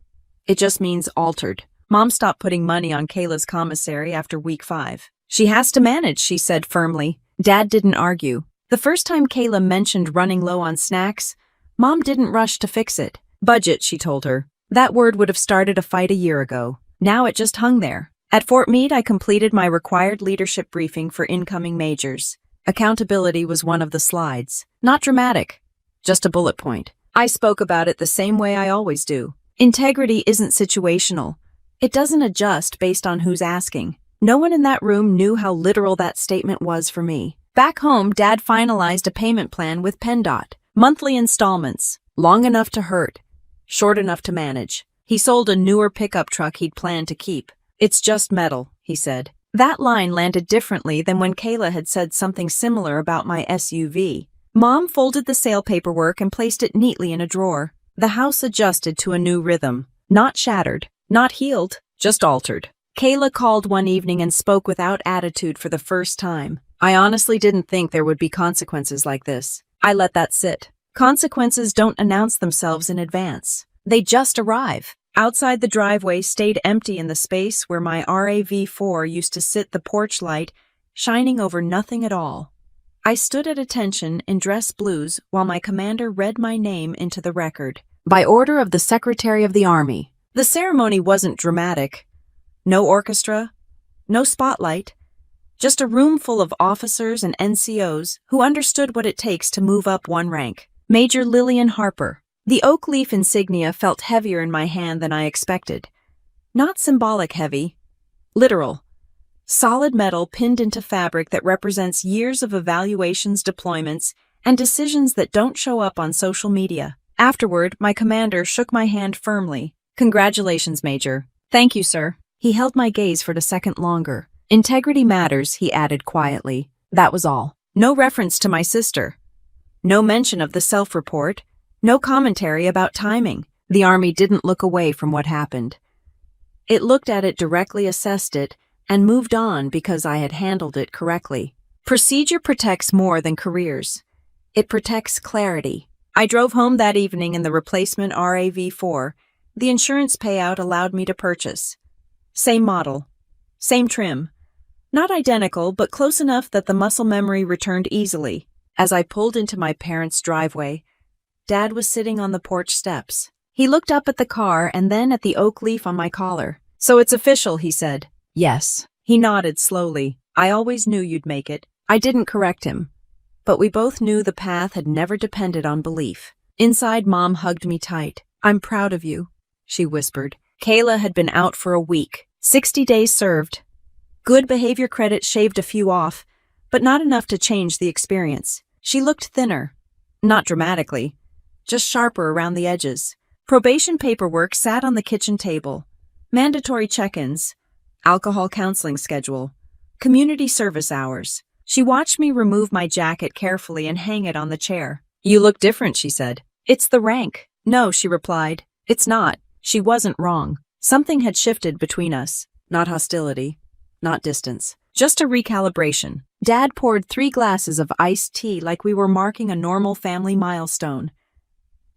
It just means altered." Mom stopped putting money on Kayla's commissary after week 5. "She has to manage," she said firmly. Dad didn't argue. The first time Kayla mentioned running low on snacks, Mom didn't rush to fix it. "Budget," she told her. That word would have started a fight a year ago. Now it just hung there. At Fort Meade, I completed my required leadership briefing for incoming majors. Accountability was one of the slides. Not dramatic, just a bullet point. I spoke about it the same way I always do. Integrity isn't situational. It doesn't adjust based on who's asking. No one in that room knew how literal that statement was for me. Back home, Dad finalized a payment plan with PennDOT. Monthly installments, long enough to hurt, short enough to manage. He sold a newer pickup truck he'd planned to keep. "It's just metal," he said. That line landed differently than when Kayla had said something similar about my SUV. Mom folded the sale paperwork and placed it neatly in a drawer. The house adjusted to a new rhythm. Not shattered, not healed, just altered. Kayla called one evening and spoke without attitude for the first time. "I honestly didn't think there would be consequences like this." I let that sit. Consequences don't announce themselves in advance. They just arrive. Outside, the driveway stayed empty in the space where my RAV4 used to sit, the porch light shining over nothing at all. I stood at attention in dress blues while my commander read my name into the record. By order of the Secretary of the Army. The ceremony wasn't dramatic. No orchestra, no spotlight. Just a room full of officers and NCOs who understood what it takes to move up one rank. Major Lillian Harper. The oak leaf insignia felt heavier in my hand than I expected. Not symbolic heavy. Literal. Solid metal pinned into fabric that represents years of evaluations, deployments, and decisions that don't show up on social media. Afterward, my commander shook my hand firmly. "Congratulations, Major." "Thank you, sir." He held my gaze for a second longer. "Integrity matters," he added quietly. That was all. No reference to my sister. No mention of the self-report. No commentary about timing. The Army didn't look away from what happened. It looked at it directly, assessed it, and moved on because I had handled it correctly. Procedure protects more than careers. It protects clarity. I drove home that evening in the replacement RAV4. The insurance payout allowed me to purchase. Same model. Same trim. Not identical, but close enough that the muscle memory returned easily. As I pulled into my parents' driveway, Dad was sitting on the porch steps. He looked up at the car and then at the oak leaf on my collar. "So it's official," he said. "Yes." He nodded slowly. "I always knew you'd make it." I didn't correct him. But we both knew the path had never depended on belief. Inside, Mom hugged me tight. "I'm proud of you," she whispered. Kayla had been out for a week. 60 days served. Good behavior credit shaved a few off, but not enough to change the experience. She looked thinner. Not dramatically, just sharper around the edges. Probation paperwork sat on the kitchen table. Mandatory check-ins, alcohol counseling schedule, community service hours. She watched me remove my jacket carefully and hang it on the chair. "You look different," she said. "It's the rank." "No," she replied. "It's not." She wasn't wrong. Something had shifted between us. Not hostility. Not distance. Just a recalibration. Dad poured 3 glasses of iced tea like we were marking a normal family milestone.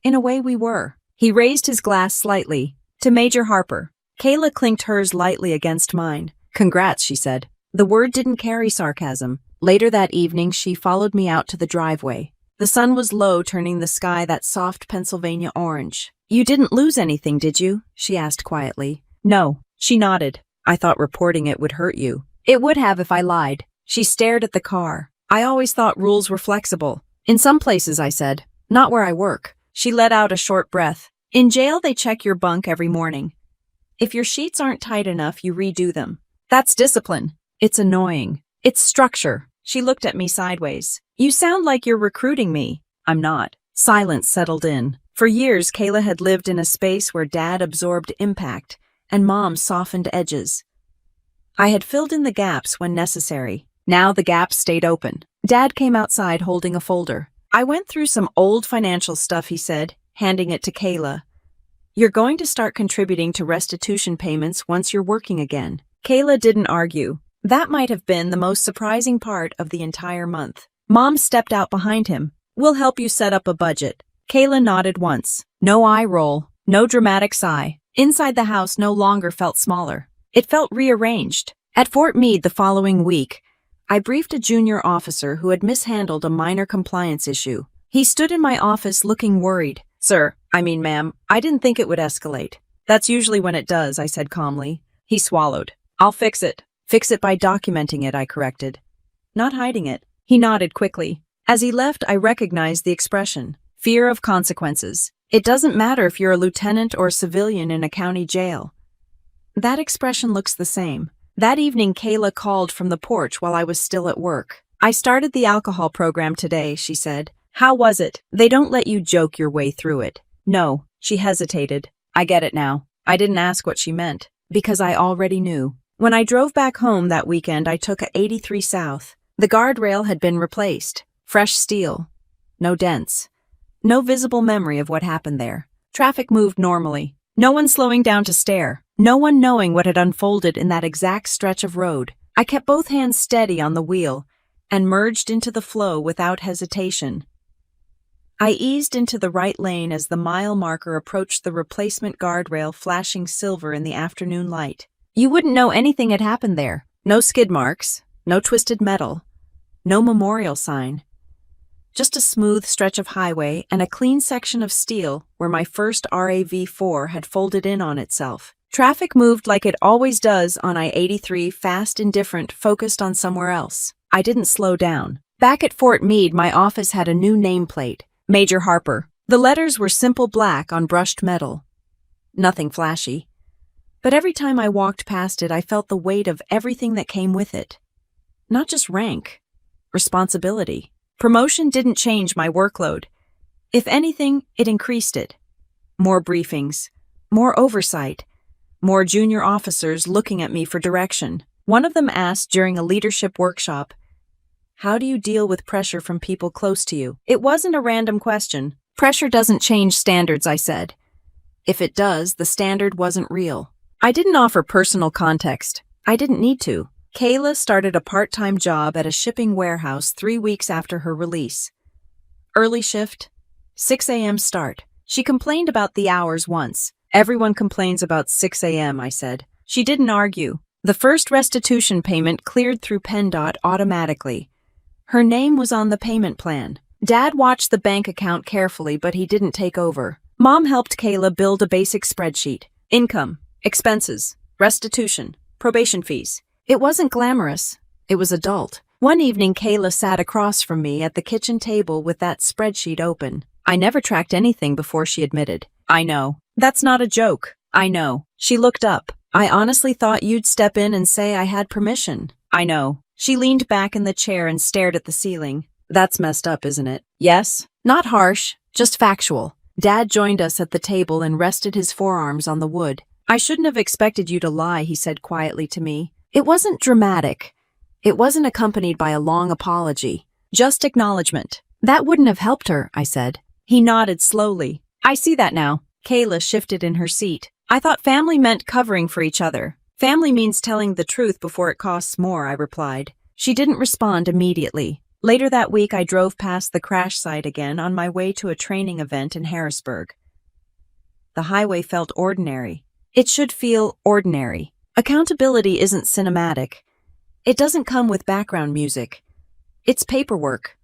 In a way we were. He raised his glass slightly. To Major Harper. Kayla clinked hers lightly against mine. Congrats, she said. The word didn't carry sarcasm. Later that evening, she followed me out to the driveway. The sun was low, turning the sky that soft Pennsylvania orange. You didn't lose anything, did you? She asked quietly. No. She nodded. I thought reporting it would hurt you. It would have if I lied. She stared at the car. I always thought rules were flexible. In some places, I said. Not where I work. She let out a short breath. In jail, they check your bunk every morning. If your sheets aren't tight enough, you redo them. That's discipline. It's annoying. It's structure. She looked at me sideways. You sound like you're recruiting me. I'm not. Silence settled in. For years, Kayla had lived in a space where Dad absorbed impact and Mom softened edges. I had filled in the gaps when necessary. Now the gaps stayed open. Dad came outside holding a folder. I went through some old financial stuff, he said, handing it to Kayla. You're going to start contributing to restitution payments once you're working again. Kayla didn't argue. That might have been the most surprising part of the entire month. Mom stepped out behind him. We'll help you set up a budget. Kayla nodded once. No eye roll. No dramatic sigh. Inside the house no longer felt smaller. It felt rearranged. At Fort Meade the following week, I briefed a junior officer who had mishandled a minor compliance issue. He stood in my office looking worried. Ma'am, I didn't think it would escalate. That's usually when it does, I said calmly. He swallowed. I'll fix it. Fix it by documenting it, I corrected. Not hiding it. He nodded quickly. As he left, I recognized the expression. Fear of consequences. It doesn't matter if you're a lieutenant or a civilian in a county jail. That expression looks the same. That evening, Kayla called from the porch while I was still at work. I started the alcohol program today, she said. How was it? They don't let you joke your way through it. No, she hesitated. I get it now. I didn't ask what she meant, because I already knew. When I drove back home that weekend, I took a 83 South. The guardrail had been replaced. Fresh steel. No dents. No visible memory of what happened there. Traffic moved normally. No one slowing down to stare. No one knowing what had unfolded in that exact stretch of road. I kept both hands steady on the wheel and merged into the flow without hesitation. I eased into the right lane as the mile marker approached the replacement guardrail, flashing silver in the afternoon light. You wouldn't know anything had happened there. No skid marks, no twisted metal, no memorial sign. Just a smooth stretch of highway and a clean section of steel where my first RAV4 had folded in on itself. Traffic moved like it always does on I-83, fast, indifferent, focused on somewhere else. I didn't slow down. Back at Fort Meade, my office had a new nameplate. Major Harper. The letters were simple black on brushed metal. Nothing flashy. But every time I walked past it, I felt the weight of everything that came with it. Not just rank. Responsibility. Promotion didn't change my workload. If anything, it increased it. More briefings. More oversight. More junior officers looking at me for direction. One of them asked during a leadership workshop, how do you deal with pressure from people close to you? It wasn't a random question. Pressure doesn't change standards, I said. If it does, the standard wasn't real. I didn't offer personal context. I didn't need to. Kayla started a part-time job at a shipping warehouse 3 weeks after her release. Early shift, 6 a.m. start. She complained about the hours once. Everyone complains about 6 a.m., I said. She didn't argue. The first restitution payment cleared through PennDOT automatically. Her name was on the payment plan. Dad watched the bank account carefully, but he didn't take over. Mom helped Kayla build a basic spreadsheet. Income, expenses, restitution, probation fees. It wasn't glamorous. It was adult. One evening, Kayla sat across from me at the kitchen table with that spreadsheet open. I never tracked anything before, she admitted. I know. That's not a joke. I know. She looked up. I honestly thought you'd step in and say I had permission. I know. She leaned back in the chair and stared at the ceiling. That's messed up, isn't it? Yes. Not harsh, just factual. Dad joined us at the table and rested his forearms on the wood. I shouldn't have expected you to lie, he said quietly to me. It wasn't dramatic. It wasn't accompanied by a long apology. Just acknowledgement. That wouldn't have helped her, I said. He nodded slowly. I see that now. Kayla shifted in her seat. I thought family meant covering for each other. Family means telling the truth before it costs more, I replied. She didn't respond immediately. Later that week, I drove past the crash site again on my way to a training event in Harrisburg. The highway felt ordinary. It should feel ordinary. Accountability isn't cinematic. It doesn't come with background music. It's paperwork,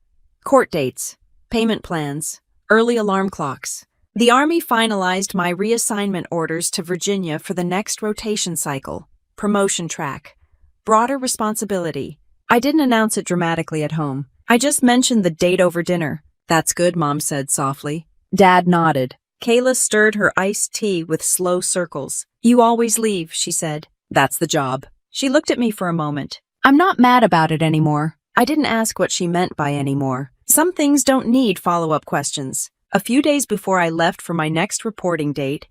court dates, payment plans, early alarm clocks. The Army finalized my reassignment orders to Virginia for the next rotation cycle, promotion track, broader responsibility. I didn't announce it dramatically at home. I just mentioned the date over dinner. "That's good," Mom said softly. Dad nodded. Kayla stirred her iced tea with slow circles. "You always leave," she said. "That's the job." She looked at me for a moment. I'm not mad about it anymore. I didn't ask what she meant by anymore. Some things don't need follow-up questions. A few days before I left for my next reporting date,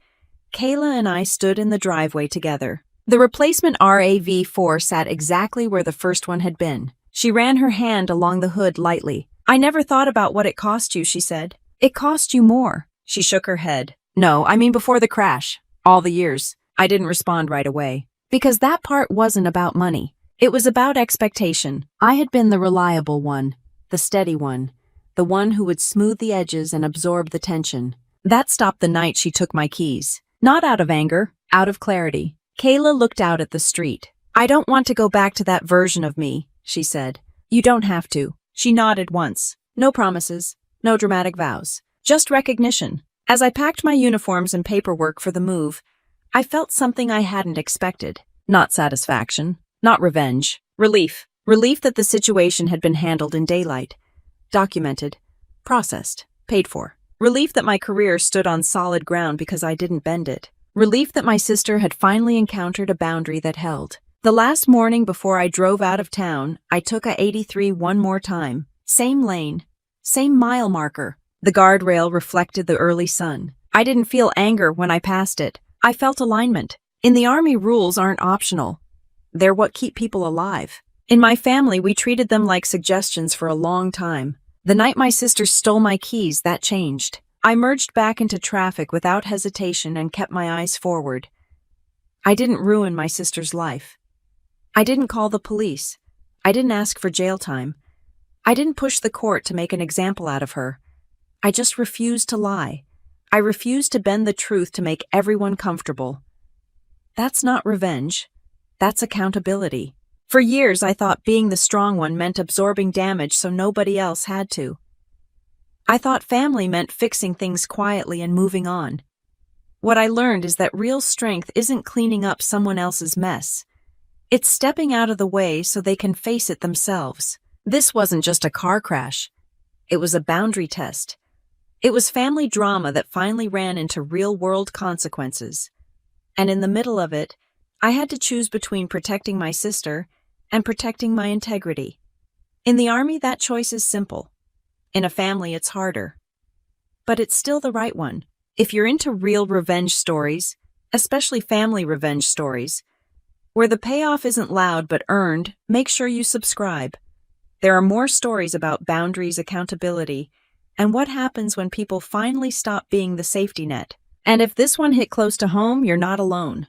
Kayla and I stood in the driveway together. The replacement RAV4 sat exactly where the first one had been. She ran her hand along the hood lightly. "I never thought about what it cost you," she said. "It cost you more." She shook her head. "No, I mean before the crash. All the years." I didn't respond right away. Because that part wasn't about money. It was about expectation. I had been the reliable one, the steady one, the one who would smooth the edges and absorb the tension. That stopped the night she took my keys. Not out of anger, out of clarity. Kayla looked out at the street. "I don't want to go back to that version of me," she said. "You don't have to." She nodded once. No promises, no dramatic vows. Just recognition. As I packed my uniforms and paperwork for the move, I felt something I hadn't expected. Not satisfaction, not revenge. Relief. Relief that the situation had been handled in daylight. Documented. Processed. Paid for. Relief that my career stood on solid ground because I didn't bend it. Relief that my sister had finally encountered a boundary that held. The last morning before I drove out of town, I took a 83 one more time. Same lane. Same mile marker. The guardrail reflected the early sun. I didn't feel anger when I passed it. I felt alignment. In the Army, rules aren't optional. They're what keep people alive. In my family, we treated them like suggestions for a long time. The night my sister stole my keys, that changed. I merged back into traffic without hesitation and kept my eyes forward. I didn't ruin my sister's life. I didn't call the police. I didn't ask for jail time. I didn't push the court to make an example out of her. I just refused to lie. I refused to bend the truth to make everyone comfortable. That's not revenge. That's accountability. For years, I thought being the strong one meant absorbing damage so nobody else had to. I thought family meant fixing things quietly and moving on. What I learned is that real strength isn't cleaning up someone else's mess. It's stepping out of the way so they can face it themselves. This wasn't just a car crash. It was a boundary test. It was family drama that finally ran into real-world consequences. And in the middle of it, I had to choose between protecting my sister and protecting my integrity. In the Army, that choice is simple. In a family, it's harder. But it's still the right one. If you're into real revenge stories, especially family revenge stories, where the payoff isn't loud but earned, make sure you subscribe. There are more stories about boundaries, accountability, and what happens when people finally stop being the safety net. And if this one hit close to home, you're not alone.